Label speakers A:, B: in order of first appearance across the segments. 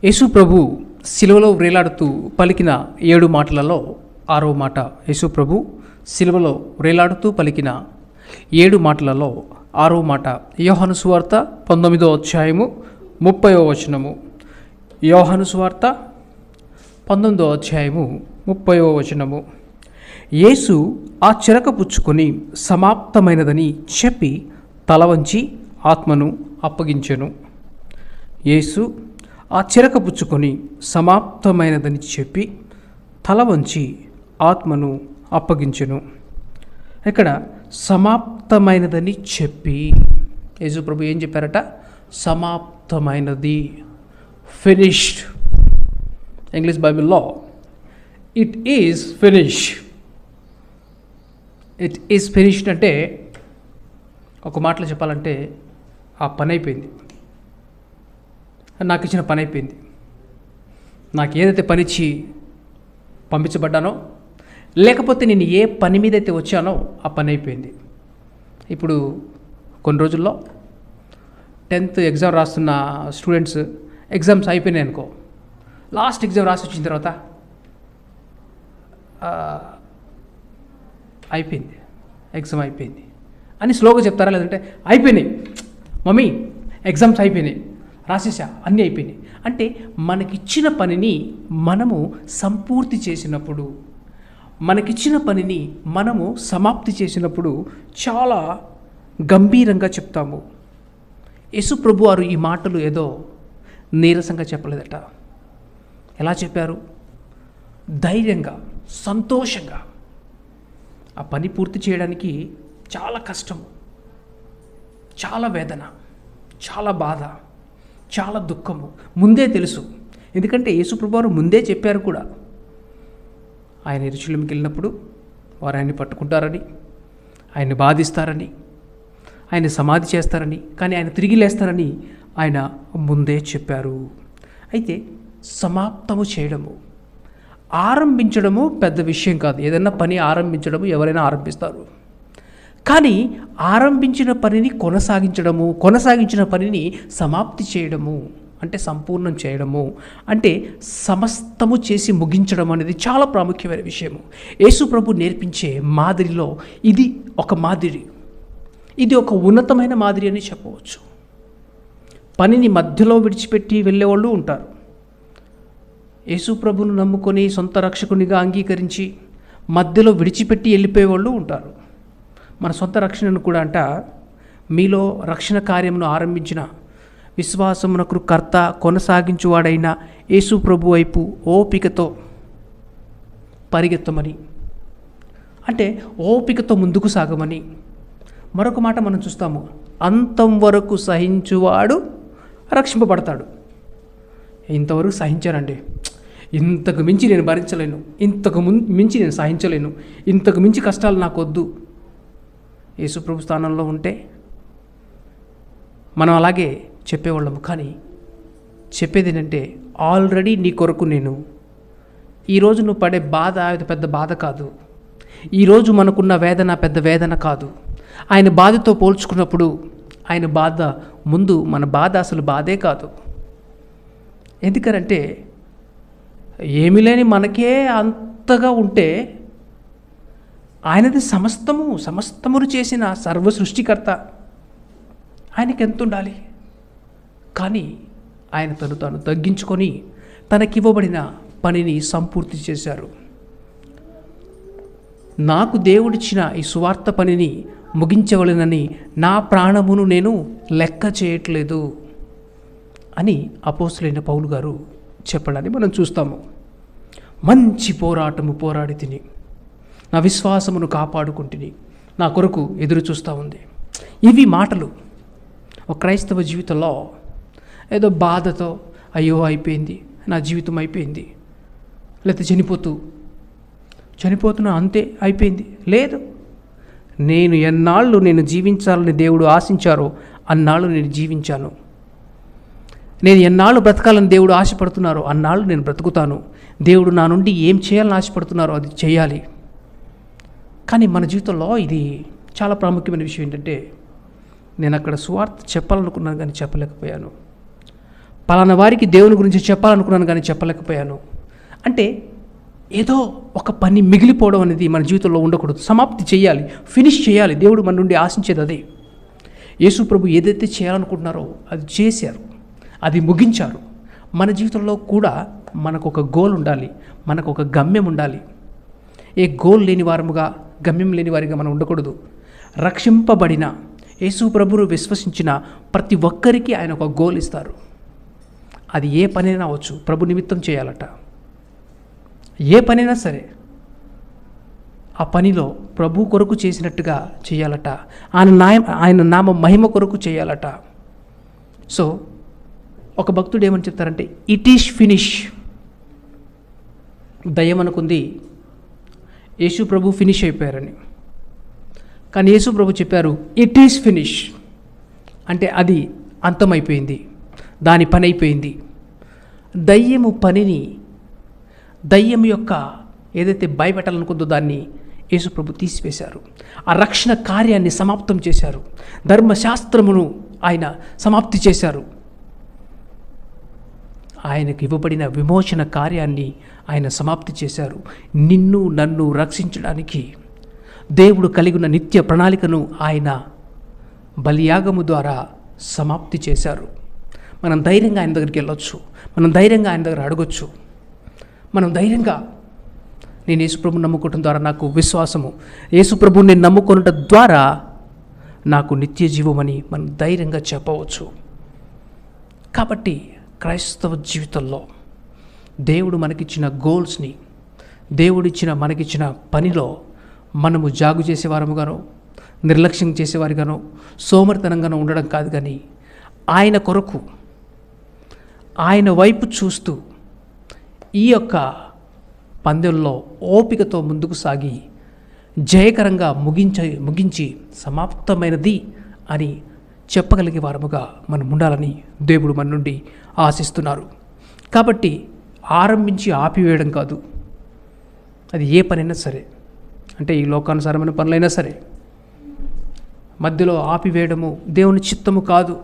A: యేసు ప్రభు సిలువలో వ్రేలాడుతూ పలికిన 7 మాటలలో 6వ మాట. యేసు ప్రభు సిలువలో వ్రేలాడుతూ పలికిన 7 మాటలలో 6వ మాట. యోహాను సువార్త 19వ అధ్యాయము 30వ వచనము. యోహాను సువార్త 19వ అధ్యాయము 30వ వచనము. యేసు ఆ చెరక పుచ్చుకొని సమాప్తమైనదని చెప్పి తల వంచి ఆత్మను అప్పగించెను. యేసు ఆ చెరక పుచ్చుకొని సమాప్తమైనదని చెప్పి తల వంచి ఆత్మను అప్పగించెను. ఇక్కడ సమాప్తమైనదని చెప్పి యేసు ప్రభు ఏం చెప్పారట? సమాప్తమైనది, ఫినిష్డ్. ఇంగ్లీష్ బైబిల్లో it is finish. It is finished అంటే ఒక మాటలో చెప్పాలంటే ఆ పని అయిపోయింది, నాకు ఇచ్చిన పని అయిపోయింది. నాకు ఏదైతే పనిచ్చి పంపించబడ్డానో, లేకపోతే నేను ఏ పని మీద అయితే వచ్చానో ఆ పని అయిపోయింది. ఇప్పుడు కొన్ని రోజుల్లో 10th ఎగ్జామ్ రాస్తున్న స్టూడెంట్స్ ఎగ్జామ్స్ అయిపోయినాయి అనుకో, లాస్ట్ ఎగ్జామ్ రాసి వచ్చిన తర్వాత అయిపోయింది, ఎగ్జామ్ అయిపోయింది అని స్లోగా చెప్తారా? లేదంటే అయిపోయినాయి మమ్మీ, ఎగ్జామ్స్ అయిపోయినాయి, రాసేసా, అన్నీ అయిపోయినాయి అంటే మనకిచ్చిన పనిని మనము సంపూర్తి చేసినప్పుడు, మనకిచ్చిన పనిని మనము సమాప్తి చేసినప్పుడు చాలా గంభీరంగా చెప్తాము. యేసు ప్రభు వారు ఈ మాటలు ఏదో నీరసంగా చెప్పలేదట. ఎలా చెప్పారు? ధైర్యంగా, సంతోషంగా. ఆ పని పూర్తి చేయడానికి చాలా కష్టము, చాలా వేదన, చాలా బాధ, చాలా దుఃఖము ముందే తెలుసు. ఎందుకంటే యేసుప్రభు వారు ముందే చెప్పారు కూడా. ఆయన యెరూషలేముకి వెళ్ళినప్పుడు వారు ఆయన్ని పట్టుకుంటారని, ఆయన్ని బాధిస్తారని, ఆయన సమాధి చేస్తారని, కానీ ఆయన తిరిగి లేస్తారని ఆయన ముందే చెప్పారు. అయితే సమాప్తము చేయడము, ఆరంభించడము పెద్ద విషయం కాదు. ఏదైనా పని ఆరంభించడము ఎవరైనా ఆరంభిస్తారు. కానీ ఆరంభించిన పనిని కొనసాగించడము, కొనసాగించిన పనిని సమాప్తి చేయడము అంటే సంపూర్ణం చేయడము అంటే సమస్తము చేసి ముగించడం అనేది చాలా ప్రాముఖ్యమైన విషయము. యేసు ప్రభు నేర్పించే మాదిరిలో ఇది ఒక మాదిరి, ఇది ఒక ఉన్నతమైన మాదిరి అని చెప్పవచ్చు. పనిని మధ్యలో విడిచిపెట్టి వెళ్ళేవాళ్ళు ఉంటారు. యేసు ప్రభును నమ్ముకొని సొంత రక్షకునిగా అంగీకరించి మధ్యలో విడిచిపెట్టి వెళ్ళిపోయేవాళ్ళు ఉంటారు. మన సొంత రక్షణను కూడా అంట, మీలో రక్షణ కార్యమును ఆరంభించిన విశ్వాసమునకు కర్త కొనసాగించువాడైన యేసు ప్రభు వైపు ఓపికతో పరిగెత్తమని, అంటే ఓపికతో ముందుకు సాగమని. మరొక మాట మనం చూస్తాము, అంతం వరకు సహించువాడు రక్షింపబడతాడు. ఇంతవరకు సహించానండి, ఇంతకు మించి నేను భరించలేను, ఇంతకు మించి నేను సహించలేను, ఇంతకు మించి కష్టాలు నాకు వద్దు. యేసుప్రభు స్థానంలో ఉంటే మనం అలాగే చెప్పేవాళ్ళము. కానీ చెప్పేది ఏంటంటే, ఆల్రెడీ నీ కొరకు నేను, ఈరోజు నువ్వు పడే బాధ అది పెద్ద బాధ కాదు, ఈరోజు మనకున్న వేదన పెద్ద వేదన కాదు. ఆయన బాధతో పోల్చుకున్నప్పుడు ఆయన బాధ ముందు మన బాధ అసలు బాధే కాదు. ఎందుకనంటే ఏమీ లేని మనకే అంతగా ఉంటే ఆయనది సమస్తమును చేసిన సర్వ సృష్టికర్త, ఆయనకి ఎంత ఉండాలి? కానీ ఆయన తాను తగ్గించుకొని తనకివ్వబడిన పనిని సంపూర్తి చేశారు. నాకు దేవుడిచ్చిన ఈ సువార్త పనిని ముగించవలెనని నా ప్రాణమును నేను లెక్క చేయట్లేదు అని అపోస్తలుడైన పౌలు గారు చెప్పడాన్ని మనం చూస్తాము. మంచి పోరాటము పోరాడి తిని నా విశ్వాసమును కాపాడుకుంటుని నా కొరకు ఎదురు చూస్తూ ఉంది. ఇవి మాటలు ఒక క్రైస్తవ జీవితంలో ఏదో బాధతో అయ్యో అయిపోయింది, నా జీవితం అయిపోయింది, లేకపోతే చనిపోతున్నా అంతే అయిపోయింది. లేదు, నేను ఎన్నాళ్ళు నేను జీవించాలని దేవుడు ఆశించారో అన్నాళ్ళు నేను జీవించాను. నేను ఎన్నాళ్ళు బ్రతకాలని దేవుడు ఆశపడుతున్నారో అన్నాళ్ళు నేను బ్రతుకుతాను. దేవుడు నా నుండి ఏం చేయాలని ఆశపడుతున్నారో అది చేయాలి. కానీ మన జీవితంలో ఇది చాలా ప్రాముఖ్యమైన విషయం ఏంటంటే, నేను అక్కడ సువార్త చెప్పాలనుకున్నాను కానీ చెప్పలేకపోయాను. పలానా వారికి దేవుని గురించి చెప్పాలనుకున్నాను కానీ చెప్పలేకపోయాను అంటే ఏదో ఒక పని మిగిలిపోవడం అనేది మన జీవితంలో ఉండకూడదు. సమాప్తి చేయాలి, ఫినిష్ చేయాలి. దేవుడు మన నుండి ఆశించేది అదే. యేసు ప్రభు ఏదైతే చేయాలనుకుంటున్నారో అది చేశారు, అది ముగించారు. మన జీవితంలో కూడా మనకు ఒక గోల్ ఉండాలి, మనకు ఒక గమ్యం ఉండాలి. ఏ గోల్ లేని వారముగా, గమ్యం లేని వారిగా మనం ఉండకూడదు. రక్షింపబడిన యేసు ప్రభువును విశ్వసించిన ప్రతి ఒక్కరికి ఆయన ఒక గోల్ ఇస్తారు. అది ఏ పనైనా అవ్వచ్చు. ప్రభు నిమిత్తం చేయాలట, ఏ పనైనా సరే ఆ పనిలో ప్రభు కొరకు చేసినట్టుగా చేయాలట. ఆయన నామ మహిమ కొరకు చేయాలట. సో ఒక భక్తుడు ఏమని చెప్తారంటే, ఇట్ ఈస్ ఫినిష్. దయ్యం అనుకుంది యేసు ప్రభు ఫినిష్ అయిపోయారని, కానీ యేసు ప్రభు చెప్పారు ఇట్ ఈస్ ఫినిష్ అంటే అది అంతమైపోయింది, దాని పని అయిపోయింది. దయ్యము పనిని, దయ్యం యొక్క ఏదైతే భయపెట్టాలనుకుందో దాన్ని యేసు ప్రభు తీసివేశారు. ఆ రక్షణ కార్యాన్ని సమాప్తం చేశారు. ధర్మశాస్త్రమును ఆయన సమాప్తి చేశారు. ఆయనకు ఇవ్వబడిన విమోచన కార్యాన్ని ఆయన సమాప్తి చేశారు. నిన్ను నన్ను రక్షించడానికి దేవుడు కలిగిన నిత్య ప్రణాళికను ఆయన బలియాగము ద్వారా సమాప్తి చేశారు. మనం ధైర్యంగా ఆయన దగ్గరికి వెళ్ళొచ్చు, మనం ధైర్యంగా ఆయన దగ్గర అడగొచ్చు, మనం ధైర్యంగా నేను యేసుప్రభుని నమ్ముకోవటం ద్వారా నాకు విశ్వాసము, యేసుప్రభుని నేను నమ్ముకోవటం ద్వారా నాకు నిత్య జీవమని మనం ధైర్యంగా చెప్పవచ్చు. కాబట్టి క్రైస్తవ జీవితంలో దేవుడు మనకిచ్చిన గోల్స్ని, దేవుడిచ్చిన మనకిచ్చిన పనిలో మనము జాగు చేసేవారముగానో, నిర్లక్ష్యం చేసేవారిగానో, సోమరితనంగానో ఉండడం కాదు, కానీ ఆయన కొరకు, ఆయన వైపు చూస్తూ ఈ యొక్క పందెంలో ఓపికతో ముందుకు సాగి జయకరంగా ముగించి సమాప్తమైనది అని చెప్పగలిగే వారముగా మనం ఉండాలని దేవుడు మన నుండి ఆశిస్తున్నారు. కాబట్టి ఆరంభించి ఆపివేయడం కాదు, అది ఏ పనైనా సరే, అంటే ఈ లోకానుసారమైన పనులైనా సరే మధ్యలో ఆపివేయడము దేవుని చిత్తము కాదు.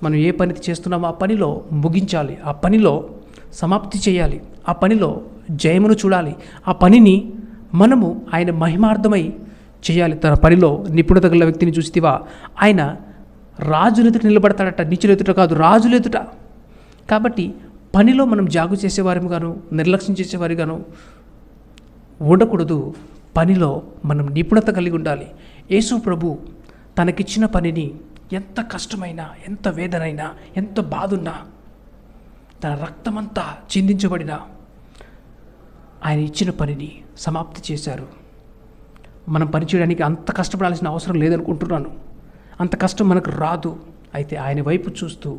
A: మనం ఏ పని చేస్తున్నామో ఆ పనిలో ముగించాలి, ఆ పనిలో సమాప్తి చేయాలి, ఆ పనిలో జయమును చూడాలి. ఆ పనిని మనము ఆయన మహిమార్థమై చేయాలి. తన పనిలో నిపుణత గల వ్యక్తిని చూస్తేవా, ఆయన రాజులెదుట నిలబడతాడట, నీచులెదుట కాదు, రాజులెదుట. కాబట్టి పనిలో మనం జాగు చేసేవారిగాను, నిర్లక్ష్యం చేసేవారిగాను ఉండకూడదు. పనిలో మనం నిపుణత కలిగి ఉండాలి. యేసు ప్రభు తనకిచ్చిన పనిని ఎంత కష్టమైనా, ఎంత వేదనైనా, ఎంత బాధున్నా, తన రక్తమంతా చిందించబడిన ఆయన ఇచ్చిన పనిని సమాప్తి చేశారు. మనం పని చేయడానికి అంత కష్టపడాల్సిన అవసరం లేదనుకుంటున్నాను. అంత కష్టం మనకు రాదు. అయితే ఆయన వైపు చూస్తూ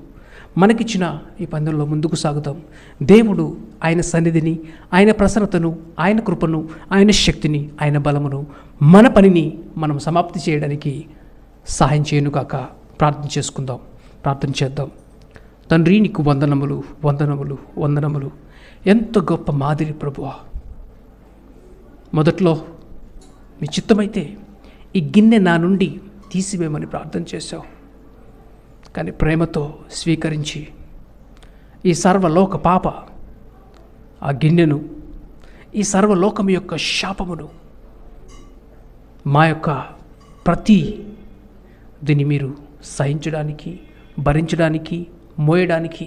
A: మనకిచ్చిన ఈ పందెంలో ముందుకు సాగుతాం. దేవుడు ఆయన సన్నిధిని, ఆయన ప్రసన్నతను, ఆయన కృపను, ఆయన శక్తిని, ఆయన బలమును, మన పనిని మనం సమాప్తి చేయడానికి సహాయం చేయను కాక ప్రార్థన చేసుకుందాం. ప్రార్థన చేద్దాం. తండ్రి, నీకు వందనములు, వందనములు, వందనములు. ఎంత గొప్ప మాదిరి ప్రభువా. మొదట్లో నీ చిత్తమైతే ఈ గిన్నె నా నుండి తీసివేయమని ప్రార్థన చేశావు, కానీ ప్రేమతో స్వీకరించి ఈ సర్వలోక పాప ఆ గిన్నెను, ఈ సర్వలోకం యొక్క శాపమును, మా యొక్క ప్రతి దీన్ని మీరు సహించడానికి, భరించడానికి, మోయడానికి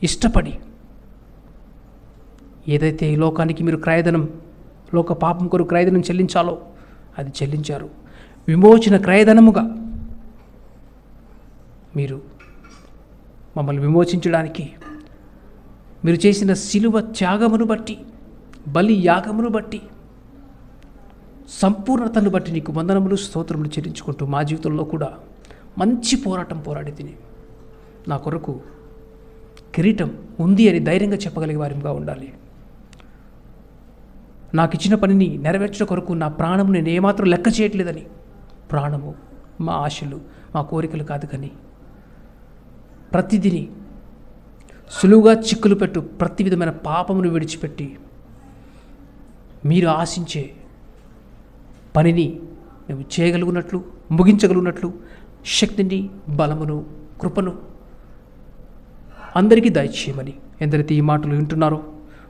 A: ఇష్టపడి ఏదైతే ఈ లోకానికి మీరు క్రయధనం, లోక పాపం కొరకు క్రయధనం చెల్లించాలో అది చెల్లించారు. విమోచన క్రయధనముగా మీరు మమ్మల్ని విమోచించడానికి మీరు చేసిన శిలువ త్యాగమును బట్టి, బలి యాగమును బట్టి, సంపూర్ణతను బట్టి నీకు వందనములు, స్తోత్రములు చెల్లించుకుంటూ మా జీవితంలో కూడా మంచి పోరాటం పోరాడి తిని నా కొరకు కిరీటం ఉంది అని ధైర్యంగా చెప్పగలిగే వారిగా ఉండాలి. నాకు ఇచ్చిన పనిని నెరవేర్చడం కొరకు నా ప్రాణము నేను ఏమాత్రం లెక్క చేయట్లేదని, ప్రాణము, మా ఆశలు, మా కోరికలు కాదు, కానీ ప్రతిదిని సులువుగా చిక్కులు పెట్టు ప్రతి విధమైన పాపమును విడిచిపెట్టి మీరు ఆశించే పనిని మేము చేయగలుగునట్లు, ముగించగలుగునట్లు శక్తిని, బలమును, కృపను అందరికీ దయచేయమని, ఎందరైతే ఈ మాటలు వింటున్నారో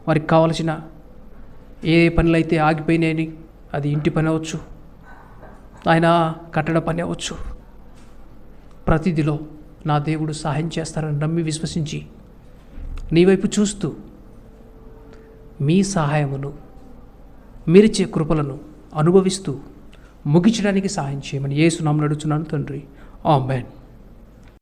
A: వారికి కావలసిన ఏ పనులైతే ఆగిపోయినాయని, అది ఇంటి పని అవ్వచ్చు, ఆయన కట్టడ పని అవ్వచ్చు, ప్రతిదిలో నా దేవుడు సహాయం చేస్తారని నమ్మి విశ్వసించి నీ వైపు చూస్తూ మీ సహాయమును, మీరిచ్చే కృపలను అనుభవిస్తూ ముగించడానికి సహాయం చేయమని యేసు నామములో అడుగుచున్నాను తండ్రి. ఆమేన్.